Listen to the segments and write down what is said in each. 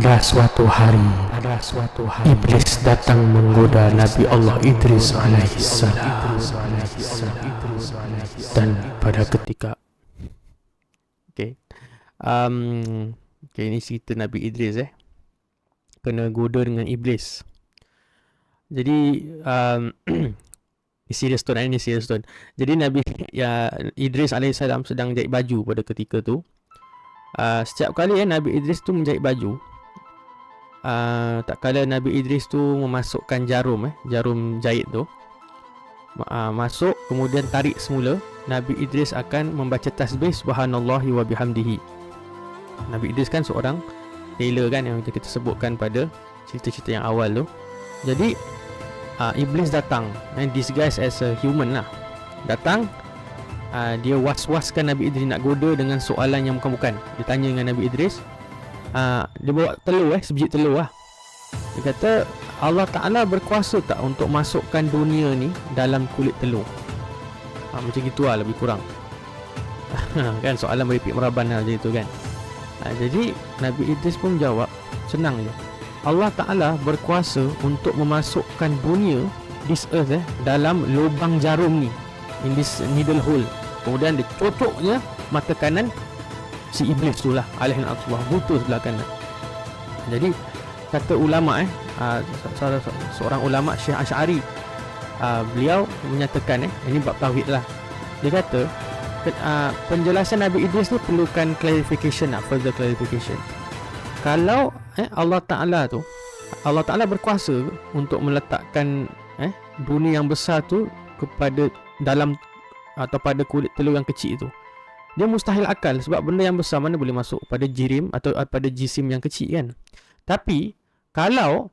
Pada suatu hari, Iblis datang menggoda Nabi Allah Idris alaihissalam. Dan pada ketika ini cerita Nabi Idris kena goda dengan Iblis. Jadi ini serius tuan. Jadi Nabi Idris alaihissalam sedang jahit baju pada ketika tu. Setiap kali Nabi Idris tu menjahit baju, tak kala Nabi Idris tu memasukkan jarum jahit tu, masuk kemudian tarik semula, Nabi Idris akan membaca tasbih subhanallahi wa bihamdihi. Nabi Idris kan seorang tailor kan, yang kita sebutkan pada cerita-cerita yang awal tu. Jadi Iblis datang disguise as a human lah. Datang, dia was-waskan Nabi Idris, nak goda dengan soalan yang bukan-bukan. Dia tanya dengan Nabi Idris, dia bawa telur sebiji telur lah. Dia kata, Allah Ta'ala berkuasa tak untuk masukkan dunia ni dalam kulit telur? Macam gitu lah lebih kurang. Kan soalan meripik meraban lah macam itu kan. Jadi Nabi Idris pun jawab senang je, Allah Ta'ala berkuasa untuk memasukkan dunia, this earth dalam lubang jarum ni, in this needle hole. Kemudian dia cocoknya mata kanan si Iblis tu lah, alaihi Allah, buta sebelah kanan. Jadi kata ulama seorang ulama Syekh Asy'ari, beliau menyatakan ini bab tauhid lah. Dia kata penjelasan Nabi Idris ni perlukan clarification lah, further clarification. Kalau Allah Ta'ala berkuasa untuk meletakkan dunia yang besar tu kepada dalam atau pada kulit telur yang kecil itu, dia mustahil akal, sebab benda yang besar mana boleh masuk pada jirim atau pada jisim yang kecil kan. Tapi kalau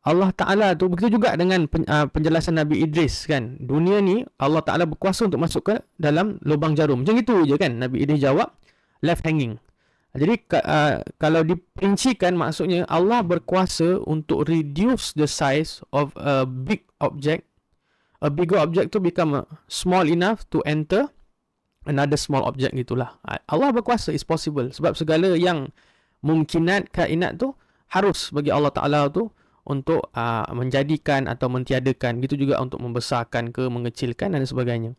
Allah Ta'ala tu, begitu juga dengan penjelasan Nabi Idris kan, dunia ni Allah Ta'ala berkuasa untuk masuk ke dalam lubang jarum, macam itu je kan. Nabi Idris jawab left hanging. Jadi kalau diperincikan, maksudnya Allah berkuasa untuk reduce the size of a big object. A bigger object to become small enough to enter another small object gitulah. Allah berkuasa, is possible. Sebab segala yang mungkinat, kainat tu harus bagi Allah Ta'ala tu untuk menjadikan atau mentiadakan. Gitu juga untuk membesarkan ke mengecilkan dan sebagainya.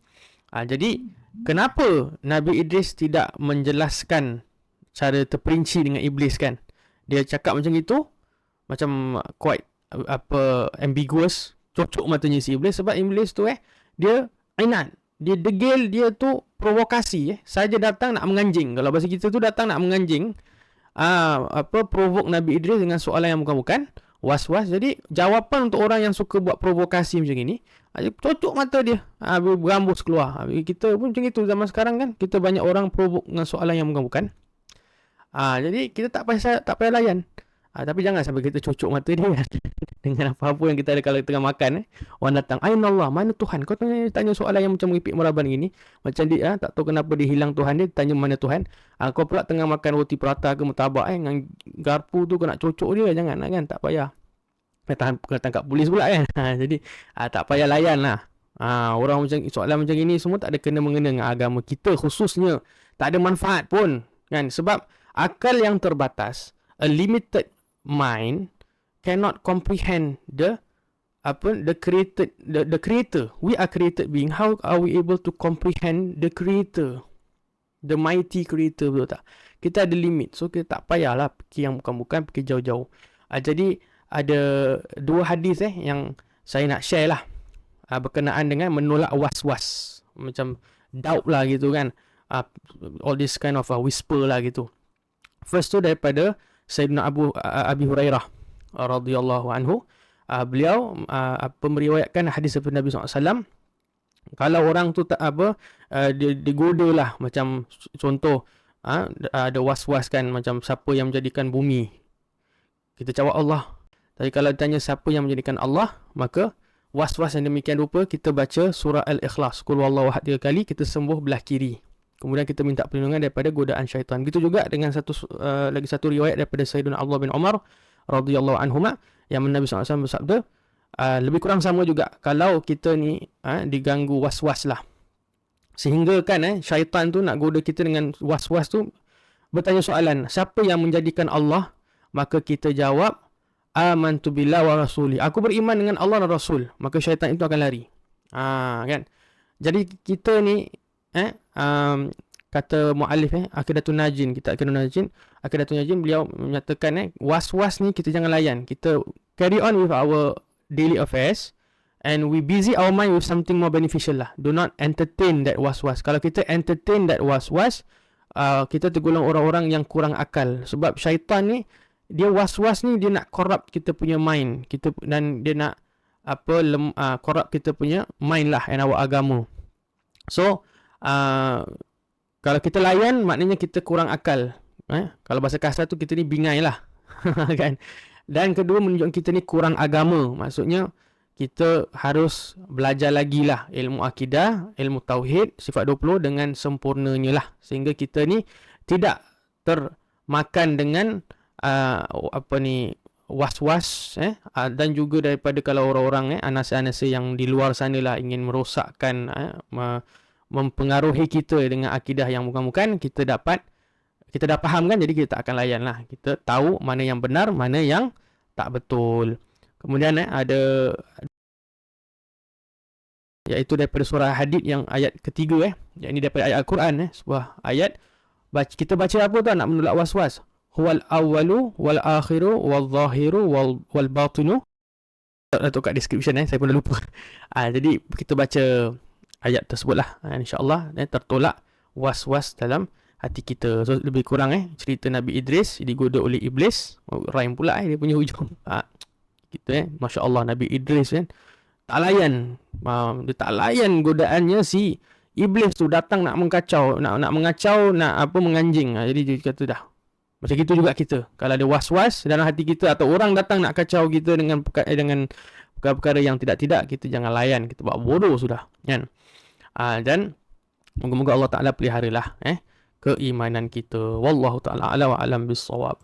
Jadi kenapa Nabi Idris tidak menjelaskan cara terperinci dengan Iblis kan? Dia cakap macam itu, macam quite ambiguous, cocok matanya si Iblis. Sebab Iblis tu dia inat, dia degil, dia tu provokasi saja datang nak menganjing. Kalau bahasa kita tu datang nak menganjing, provoke Nabi Idris dengan soalan yang bukan-bukan, was-was. Jadi jawapan untuk orang yang suka buat provokasi macam ini, cocok mata dia, berambus keluar. Kita pun macam itu zaman sekarang kan, kita banyak orang provoke dengan soalan yang bukan-bukan. Jadi kita tak payah layan. Tapi jangan sampai kita cocok mata dia dengan apa-apa yang kita ada kalau tengah makan. Orang datang, Aina Allah, mana Tuhan? Kau tanya soalan yang macam meripik meraban gini. Macam dia tak tahu kenapa dia hilang Tuhan dia, tanya mana Tuhan. Kau pula tengah makan roti prata ke murtabak dengan garpu tu, kau nak cocok dia. Jangan kan, tak payah. Kena tangkap polis pula kan. Jadi tak payah layan lah. Orang macam soalan macam ini semua tak ada kena-mengena dengan agama kita khususnya. Tak ada manfaat pun kan. Sebab akal yang terbatas, a limited mind cannot comprehend the creator. We are created being. How are we able to comprehend the creator, the mighty creator? Betul tak? Kita ada limit, so kita tak payahlah fikir yang bukan-bukan, fikir jauh-jauh. Jadi ada dua hadis yang saya nak share lah, berkenaan dengan menolak was-was, macam doubt lah gitu kan, all this kind of whisper lah gitu. First tu daripada Sayyidina Abi Hurairah radhiyallahu anhu. Beliau meriwayatkan hadis daripada Nabi SAW. Kalau orang tu tak digoda lah, macam contoh ada was-was kan, macam siapa yang menjadikan bumi, kita jawab Allah. Tapi kalau ditanya siapa yang menjadikan Allah, maka was-was yang demikian rupa kita baca surah Al-Ikhlas, qul huwallahu ahad 3 kali, kita sembuh belah kiri. Kemudian kita minta perlindungan daripada godaan syaitan. Begitu juga dengan lagi satu riwayat daripada Sayyidina Abdullah bin Umar radhiyallahu anhuma, yang Nabi SAW bersabda, lebih kurang sama juga. Kalau kita ni diganggu was-was lah, sehingga kan syaitan tu nak goda kita dengan was-was tu, bertanya soalan, siapa yang menjadikan Allah maka kita jawab amantu billah wa rasuli. Aku beriman dengan Allah dan Rasul. Maka syaitan itu akan lari. Kan? Jadi kita ni kata muallif Aqidatun Najin, kita Aqidatun Najin beliau menyatakan was-was ni kita jangan layan. Kita carry on with our daily affairs and we busy our mind with something more beneficial lah. Do not entertain that was-was. Kalau kita entertain that was-was, kita tergolong orang-orang yang kurang akal. Sebab syaitan ni, dia was-was ni dia nak corrupt kita punya mind, dan dia nak corrupt kita punya mind lah and our agama. So kalau kita layan, maknanya kita kurang akal. Kalau bahasa kasar tu kita ni bingai lah. Kan? Dan kedua, menunjukkan kita ni kurang agama. Maksudnya kita harus belajar lagi lah ilmu akidah, ilmu tauhid, sifat 20 dengan sempurnanya lah. Sehingga kita ni tidak termakan dengan was-was dan juga daripada kalau orang-orang anasa-anasa yang di luar sana lah ingin merosakkan, mempengaruhi kita dengan akidah yang bukan-bukan, kita dah faham kan, jadi kita tak akan layan lah. Kita tahu mana yang benar, mana yang tak betul. Kemudian ada iaitu daripada surah Hadid yang ayat ketiga yang ini daripada ayat Al-Quran sebuah ayat kita baca apa tu nak menolak was-was. Huwal awwalu wal akhiru wal zahiru wal batinu. Atau kat description saya pun dah lupa. Jadi kita baca ayat tersebut lah, insyaAllah tertolak was-was dalam hati kita. So lebih kurang cerita Nabi Idris digoda oleh iblis. Rhyme pula dia punya hujung. Gitu Masya Allah, Nabi Idris tak layan. Dia tak layan godaannya si iblis tu, datang nak mengkacau, nak mengacau, nak menganjing. Jadi dia kata dah. Macam itu juga kita. Kalau ada was-was dalam hati kita atau orang datang nak kacau kita dengan perkara-perkara yang tidak-tidak, kita jangan layan. Kita buat bodoh sudah. Kan? Dan moga-moga Allah Ta'ala peliharalah keimanan kita. Wallahu ta'ala ala wa alam bisawab.